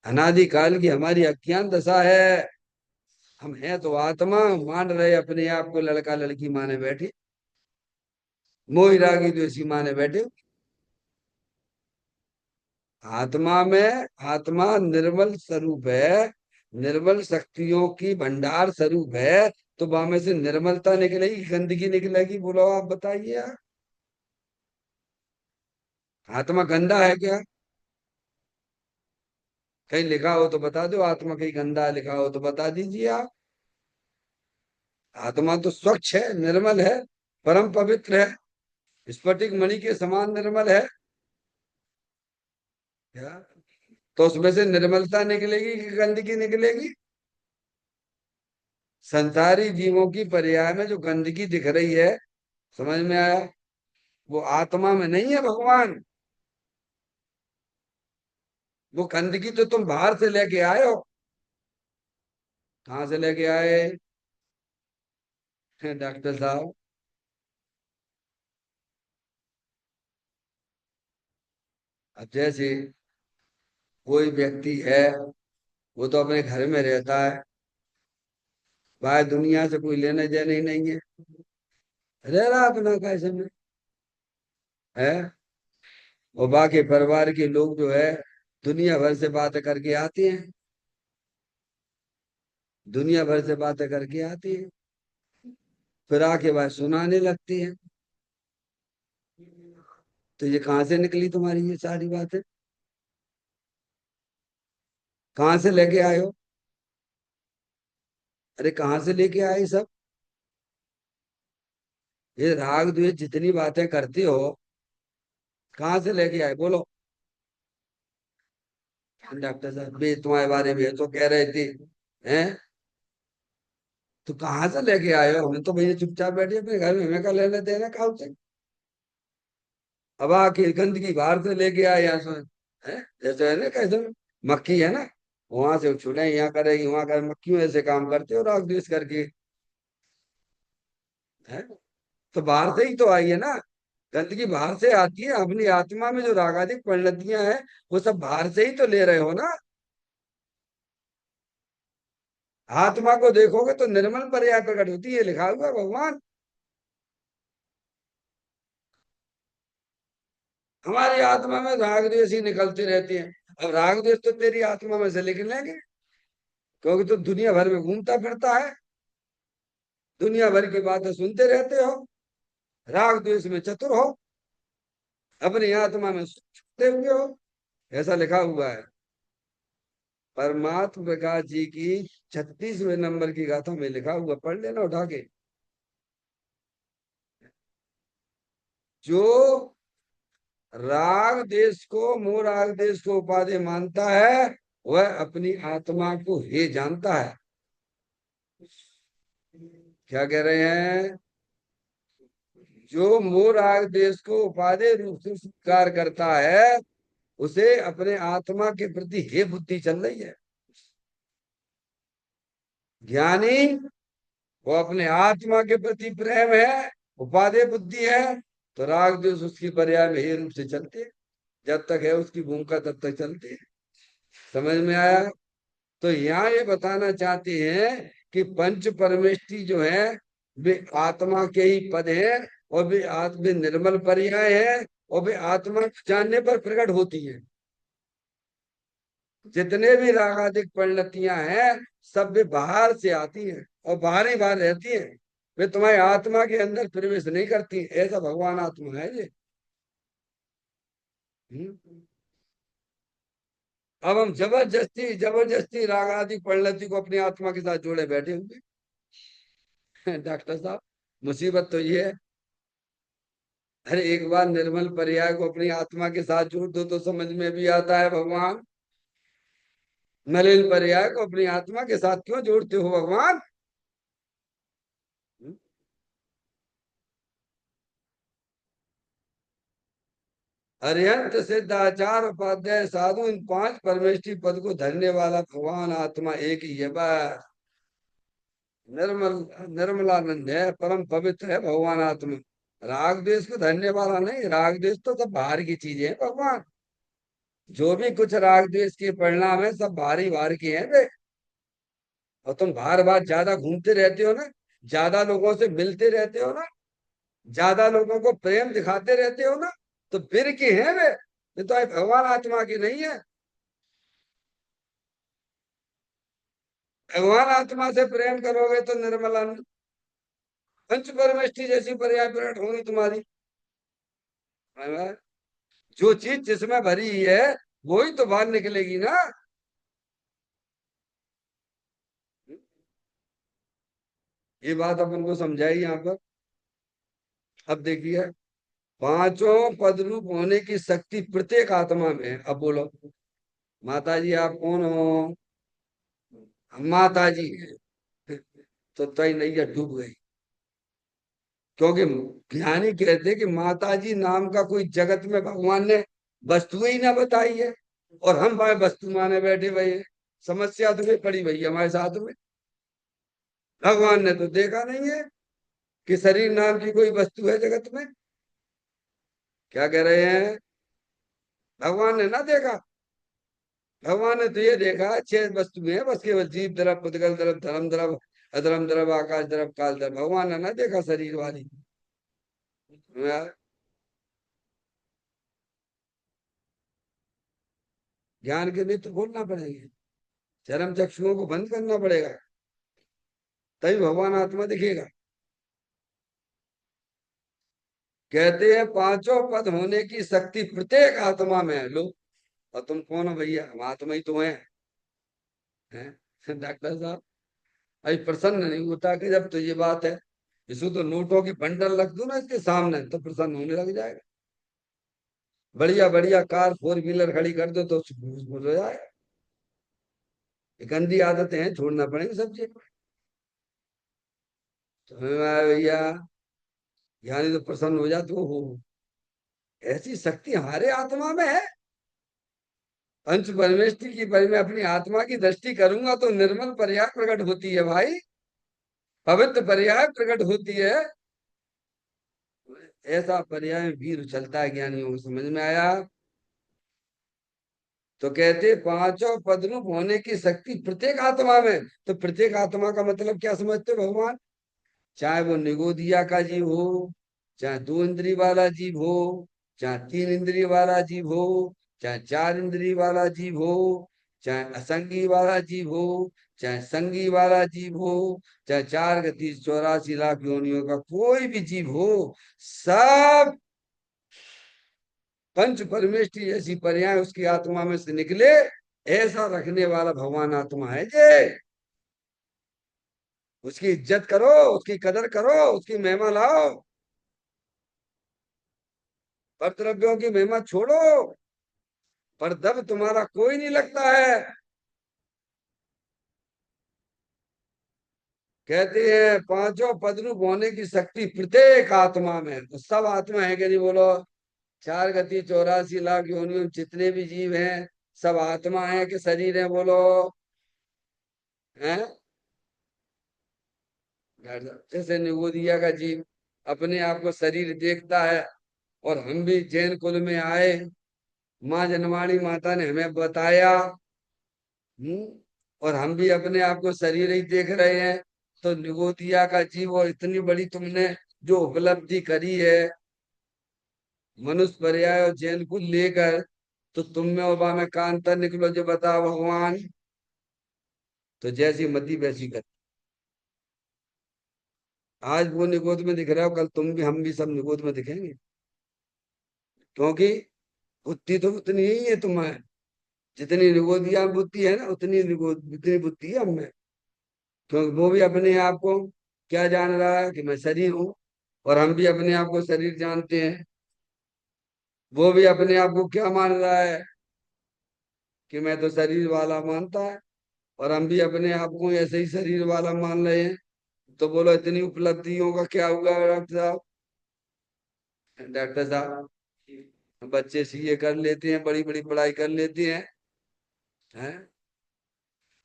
अनादिकाल की हमारी अज्ञान दशा है। हम हैं तो आत्मा, मान रहे अपने आप को लड़का लड़की माने बैठे, मोह रागी द्वेषी माने बैठे। आत्मा में, आत्मा निर्मल स्वरूप है, निर्मल शक्तियों की भंडार स्वरूप है। तो वहां में से निर्मलता निकलेगी, गंदगी निकलेगी? बोलो आप बताइए यार। आत्मा गंदा है क्या? कहीं लिखा हो तो बता दो, आत्मा कहीं गंदा लिखा हो तो बता दीजिए आप। आत्मा तो स्वच्छ है, निर्मल है, परम पवित्र है, स्फटिक मणि के समान निर्मल है। क्या? तो उसमें से निर्मलता निकलेगी कि गंदगी निकलेगी? संसारी जीवों की पर्याय में जो गंदगी दिख रही है, समझ में आया? वो आत्मा में नहीं है भगवान। वो गंदगी तो तुम बाहर से लेके आए हो। कहाँ से लेके आए? डॉक्टर साहब, अब जैसे कोई व्यक्ति है, वो तो अपने घर में रहता है, बाहर दुनिया से कोई लेने देने ही नहीं है, रह रहा अपना कैसे में है। और बाकी परिवार के लोग जो है दुनिया भर से बातें करके आते हैं, दुनिया भर से बातें करके आती है, फिर आके बात सुनाने लगती है। तो ये कहाँ से निकली तुम्हारी ये सारी बातें? कहाँ से लेके आए हो? अरे कहाँ से लेके आए सब? ये राग द्वेष जितनी बातें करते हो, कहाँ से लेके आए बोलो? डॉक्टर साहब भी तुम्हारे बारे में तो कह रहे थे, हैं? तो कहाँ से लेके आए हो? हमें तो भैया चुपचाप बैठे अपने घर में, हमें क्या लेने देना काम से? अब आके गंदगी बाहर से लेके आए यहाँ से, हैं? जैसे है ना, कैसे मक्खी है ना, वहां से छुड़े यहाँ करेगी वहां करे, मक्खियों ऐसे काम करते हो राग द्वेष करके, है? तो बाहर से ही तो आई है ना, गंदगी बाहर से आती है। अपनी आत्मा में जो रागादिक परिणतियां हैं वो सब बाहर से ही तो ले रहे हो ना। आत्मा को देखोगे तो निर्मल पर्याय प्रकट होती है, लिखा हुआ है भगवान। हमारी आत्मा में राग द्वेष ही निकलती रहती है। अब राग द्वेष तो तेरी आत्मा में से लिख लेंगे, क्योंकि तो दुनिया भर में घूमता फिरता है, दुनिया भर की बातें सुनते रहते हो, राग द्वेष में चतुर हो, अपनी आत्मा में सुख छुपते हुए हो। ऐसा लिखा हुआ है परमात्म प्रकाश जी की 36वें नंबर की गाथा में, लिखा हुआ, पढ़ लेना उठा के। जो राग देश को, मोह राग देश को उपाधि मानता है, वह अपनी आत्मा को ही जानता है। क्या कह रहे हैं? जो मोह राग देश को उपाधि रूप से स्वीकार करता है, उसे अपने आत्मा के प्रति हे बुद्धि चल रही है। ज्ञानी, वो अपने आत्मा के प्रति प्रेम है, उपाधि बुद्धि है, तो राग द्वेष उसकी पर्याय में हे रूप से चलते हैं। जब तक है उसकी भूमिका तब तक चलती है। समझ में आया? तो यहाँ ये बताना चाहते हैं कि पंच परमेष्टि जो है वे आत्मा के ही पद है, और वे आत्म निर्मल पर्याय है, और वे आत्मा को जानने पर प्रकट होती है। जितने भी रागादिक परिणतियां हैं, सब वे बाहर से आती हैं और बाहर ही बाहर रहती हैं। वे तुम्हारी आत्मा के अंदर प्रवेश नहीं करती। ऐसा भगवान आत्मा है ये। हम्म। अब हम जबरदस्ती जबरदस्ती रागादिक परिणति को अपनी आत्मा के साथ जोड़े बैठे हुए हैं। डॉक्टर साहब, मुसीबत तो ये है। अरे एक बार निर्मल पर्याय को अपनी आत्मा के साथ जोड़ दो तो समझ में भी आता है भगवान। मलिन पर्याय को अपनी आत्मा के साथ क्यों जोड़ते हो भगवान? अरिहंत सिद्धाचार उपाध्याय साधु, इन पांच परमेष्टि पद को धरने वाला भगवान आत्मा एक ही है बस। निर्मल, निर्मलानंद है, परम पवित्र है भगवान आत्मा। राग द्वेष को धरने वाला नहीं, राग द्वेष तो सब बाहर की चीजें हैं भगवान। जो भी कुछ राग द्वेष के परिणाम है सब बाहरी बाहर के हैं वे। और तुम बार बार ज्यादा घूमते रहते हो ना, ज्यादा लोगों से मिलते रहते हो ना, ज्यादा लोगों को प्रेम दिखाते रहते हो ना, तो फिर के हैं वे, ये तो भगवान आत्मा की नहीं है। भगवान आत्मा से प्रेम करोगे तो निर्मलानंद पंच परमेष्टि जैसी पर्याय प्रकट होगी तुम्हारी। है? जो चीज जिसमें भरी है वो ही तो बाहर निकलेगी ना। ये बात अपन को समझाई यहाँ पर। अब देखिए, पांचों पद रूप होने की शक्ति प्रत्येक आत्मा में है। अब बोलो, माता जी आप कौन हो? हम माता जी हैं। तो तय नैया डूब गई, क्योंकि ज्ञानी कहते कि माता जी नाम का कोई जगत में भगवान ने वस्तु ही ना बताई है, और हम भाई वस्तु माने बैठे भाई हैं। समस्या तो नहीं पड़ी भई हमारे साथ में। भगवान ने तो देखा नहीं है कि शरीर नाम की कोई वस्तु है जगत में। क्या कह रहे हैं? भगवान ने ना देखा। भगवान ने तो ये देखा छह वस्तुएं हैं बस, केवल जीव द्रव, पुद्गल द्रव, धर्म द्रव, अधर्म द्रव, आकाश द्रव, काल द्रव। भगवान ने ना देखा शरीर वाली। ज्ञान के नेत्र खोलना पड़ेंगे, चरम चक्षुओं को बंद करना पड़ेगा, तभी भगवान आत्मा दिखेगा। कहते हैं पांचों पद होने की शक्ति प्रत्येक आत्मा में है। लो, और तुम कौन हो भैया? हम आत्मा ही तो हैं डॉक्टर साहब। अभी प्रसन्न नहीं होता कि जब तो ये बात है, इसको तो नोटों की बंडल रख दो ना इसके सामने तो प्रसन्न होने लग जाएगा। बढ़िया बढ़िया कार फोर व्हीलर खड़ी कर दो तो हो जाएगा। ये गंदी आदतें हैं, छोड़ना पड़ेंगे सब चीज। तो भैया ज्ञानी तो प्रसन्न हो जाते हो, ऐसी शक्ति हमारे आत्मा में है। पंच परमेष्टि की पर मैं अपनी आत्मा की दृष्टि करूंगा तो निर्मल पर्याय प्रकट होती है भाई, पवित्र पर्याय प्रकट होती है। ऐसा पर्याय वीर चलता है, ज्ञानियों को समझ में आया। तो कहते पांचों पदरूप होने की शक्ति प्रत्येक आत्मा में। तो प्रत्येक आत्मा का मतलब क्या समझते हो भगवान? चाहे वो निगोदिया का जीव हो, चाहे दो इंद्रिय वाला जीव हो, चाहे तीन इंद्रिय वाला जीव हो, चाहे चार इंद्रिय वाला जीव हो, चाहे असंगी वाला जीव हो, चाहे संगी वाला जीव हो, चाहे चार गति 84 लाख योनियों का कोई भी जीव हो, सब पंच परमेष्टि ऐसी पर्याय उसकी आत्मा में से निकले, ऐसा रखने वाला भगवान आत्मा है जे। उसकी इज्जत करो, उसकी कदर करो, उसकी महिमा लाओ, पर द्रव्यों की महिमा छोड़ो, पर दब तुम्हारा कोई नहीं लगता है। कहते हैं पांचों पदरूप होने की शक्ति प्रत्येक आत्मा में। तो सब आत्मा है कि नहीं बोलो? चार गति 84 लाख योनियों में जितने भी जीव हैं, सब आत्मा है कि शरीर है बोलो? हैं? जैसे निगोदिया का जीव अपने आप को शरीर देखता है, और हम भी जैन कुल में आए, माँ जनवाणी माता ने हमें बताया, और हम भी अपने आप को शरीर ही देख रहे हैं। तो निगोदिया का जीव और इतनी बड़ी तुमने जो उपलब्धि करी है मनुष्य पर्याय और जैन को लेकर, तो तुम में और बा में का अंतर निकलो जो बताओ भगवान? तो जैसी मति वैसी गति। आज वो निगोद में दिख रहा हो, कल तुम भी हम भी सब निगोद में दिखेंगे, क्योंकि बुद्धि तो उतनी ही है तुम्हें, जितनी निगोदिया में बुद्धि है ना, उतनी बुद्धि है हमें। क्योंकि वो भी अपने आप को क्या जान रहा है कि मैं शरीर हूँ, और हम भी अपने आप को शरीर जानते हैं। वो भी अपने आप को क्या मान रहा है कि मैं तो शरीर वाला मानता है, और हम भी अपने आप को ऐसे ही शरीर वाला मान रहे हैं। तो बोलो इतनी उपलब्धियों का क्या हुआ डॉक्टर साहब? डॉक्टर साहब, बच्चे सीए कर लेते हैं, बड़ी बड़ी पढ़ाई कर लेते हैं,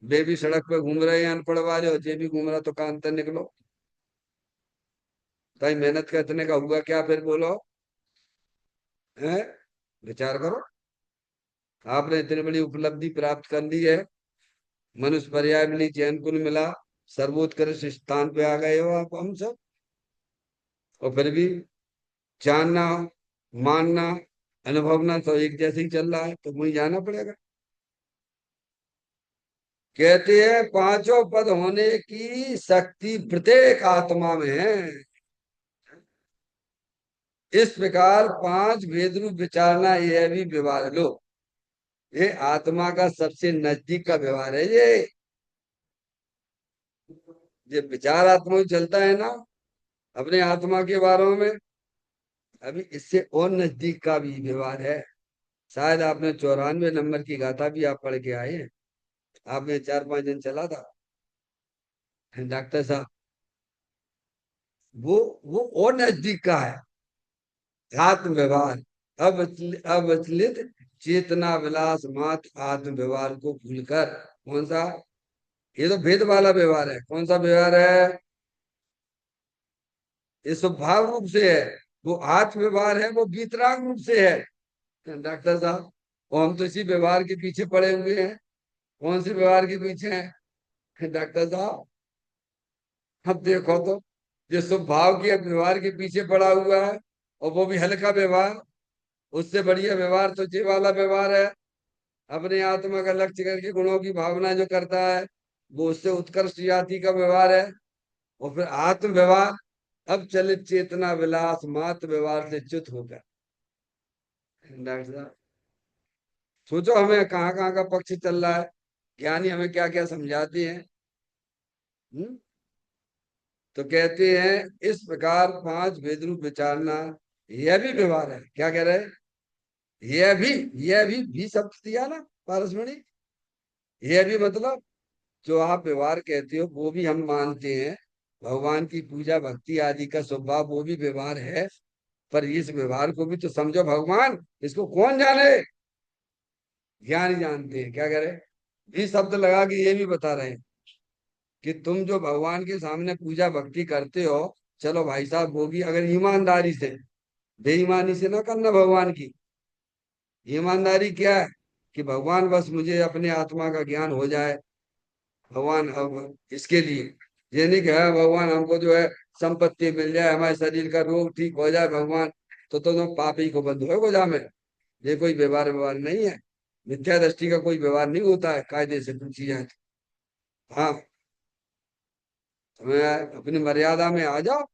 वे भी सड़क पे घूम रहे हैं अनपढ़ वाले, और जे भी घूम रहा, तो कहाँ अंतर निकलो? भाई मेहनत का इतने का हुआ क्या फिर बोलो? है? विचार करो। आपने इतनी बड़ी उपलब्धि प्राप्त कर ली है, मनुष्य पर्याय मिली, चैन कुल मिला, सर्वोत्कृष्ट स्थान पे आ गए हो आप हम सब, और फिर भी जानना, मानना, अनुभवना तो एक जैसे ही चल रहा है, तो मुझे जाना पड़ेगा। कहते हैं पांचों पद होने की शक्ति प्रत्येक आत्मा में है। इस प्रकार पांच भेद रूप विचारना यह भी व्यवहार लो, ये आत्मा का सबसे नजदीक का व्यवहार है ये विचार आत्मा में चलता है ना अपने आत्मा के बारे में। अभी इससे और नजदीक का भी व्यवहार है। शायद आपने 94 नंबर की गाथा भी आप पढ़ के आए हैं, आपने 4-5 दिन चला था डॉक्टर साहब। वो और नजदीक का है, आत्म व्यवहार। अविचलित चेतना विलास मात्र आत्म व्यवहार को भूलकर। कौन सा? ये तो भेद वाला व्यवहार है। कौन सा व्यवहार है? ये स्वभाव रूप से है। वो आत्म व्यवहार है, वो वीतराग रूप से है डॉक्टर साहब। और हम तो इसी व्यवहार के पीछे पड़े हुए हैं। कौन से व्यवहार के पीछे हैं डॉक्टर साहब? अब देखो तो, ये स्वभाव के व्यवहार के पीछे पड़ा हुआ है, और वो भी हल्का व्यवहार। उससे बढ़िया व्यवहार तो ये वाला व्यवहार है। अपने आत्मा का लक्ष्य करके गुणों की भावना जो करता है वो उससे उत्कृष्ट जाति का व्यवहार है। और फिर आत्म व्यवहार, अब चलित चेतना विलास मात्र व्यवहार से च्युत होकर। डॉक्टर साहब सोचो हमें कहाँ कहाँ का पक्ष चल रहा है, ज्ञानी हमें क्या क्या समझाते हैं। हम्म? तो कहते हैं इस प्रकार पांच भेद रूप विचारना यह भी व्यवहार है। क्या कह रहे हैं? यह भी, यह भी शब्द दिया ना पारसमणि। यह भी मतलब जो आप व्यवहार कहते हो वो भी हम मानते हैं। भगवान की पूजा भक्ति आदि का स्वभाव वो भी व्यवहार है। पर इस व्यवहार को भी तो समझो भगवान, इसको कौन जाने? ज्ञानी जानते हैं। क्या कह रहे हैं? भी शब्द लगा के ये भी बता रहे हैं कि तुम जो भगवान के सामने पूजा भक्ति करते हो, चलो भाई साहब वो भी अगर ईमानदारी से, बेईमानी से ना करना भगवान की। ईमानदारी क्या है? कि भगवान बस मुझे अपने आत्मा का ज्ञान हो जाए। भगवान अब इसके लिए ये नहीं कहा भगवान हमको जो है संपत्ति मिल जाए, हमारे शरीर का रोग ठीक हो जाए भगवान, तो तुम पापी को बंद हो जा में। ये कोई व्यवहार व्यवहार नहीं है। मिथ्या दृष्टि का कोई व्यवहार नहीं होता है, कायदे से पूछी जाए तो। हाँ, तुम्हें अपनी मर्यादा में आ जाओ।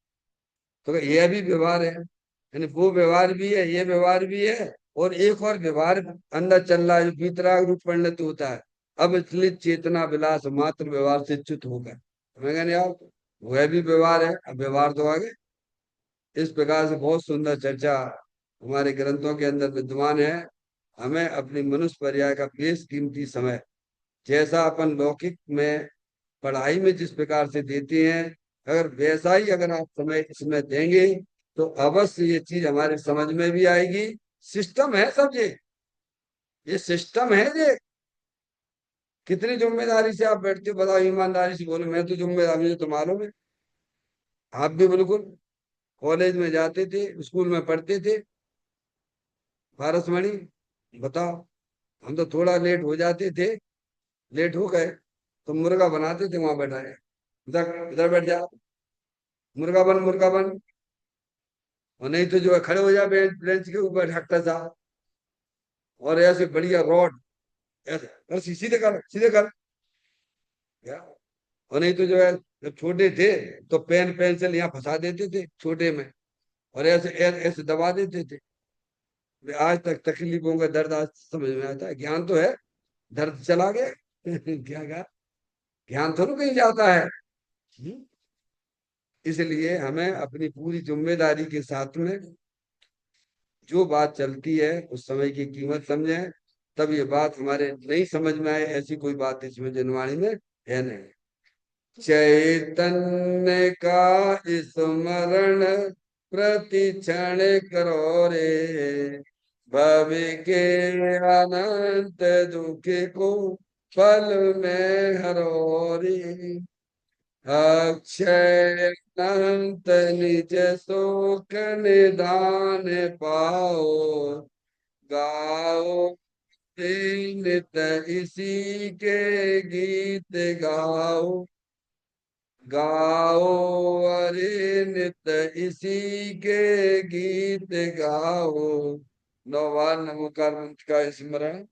तो यह भी व्यवहार है, यानी वो व्यवहार भी है, ये व्यवहार भी है। और एक और व्यवहार अंदर चल रहा है जो वीतराग रूप परिणत होता है। अब इसलिए चेतना विलास मात्र व्यवहार से च्युत होकर। मैं कहने आप वह भी व्यवहार है। अब व्यवहार तो आगे इस प्रकार से बहुत सुंदर चर्चा हमारे ग्रंथों के अंदर विद्यमान है। हमें अपनी मनुष्य पर्याय का बेशकीमती समय, जैसा अपन लौकिक में पढ़ाई में जिस प्रकार से देते हैं, अगर वैसा ही अगर आप समय इसमें देंगे तो अवश्य ये चीज हमारे समझ में भी आएगी। सिस्टम है सब ये सिस्टम है ये। कितनी जिम्मेदारी से आप बैठते हो बताओ, ईमानदारी से बोलो। मैं तो जिम्मेदार, मुझे तो मालूम है। आप भी बिल्कुल कॉलेज में जाते थे, स्कूल में पढ़ते थे। पारसमणि बताओ, हम तो थोड़ा लेट हो जाते थे, लेट हो गए तो मुर्गा बनाते थे वहां बैठाए, इधर इधर बैठ जा, मुर्गा बन मुर्गा बन। और नहीं तो जो है खड़े हो जा बेंच बेंच के ऊपर ढकता था। और ऐसे बढ़िया रॉड, ऐसे कर सीधे कर सीधे कर। क्या? और नहीं तो जो है जब छोटे थे तो पेन पेंसिल यहाँ फंसा देते थे छोटे में, और ऐसे ऐसे दबा देते थे। आज तक तकलीफों का दर्द आज समझ में आता है। ज्ञान तो है, दर्द चला गया। क्या कहा? ज्ञान थोड़ा कहीं जाता है। हम्म? इसलिए हमें अपनी पूरी जिम्मेदारी के साथ में जो बात चलती है उस समय की कीमत समझें। तब ये बात हमारे नहीं समझ में आए ऐसी कोई बात इसमें जनवाणी में है नहीं। चैतन्य का स्मरण प्रति क्षण करो रे, भव के अनंत दुख को पल में हरो रे। अक्षय अनंत निज शोक निदान पाओ, गाओ नित इसी के गीत गाओ। गाओ अरे नित इसी के गीत गाओ। नौवार नमोकार मंत्र का स्मरण।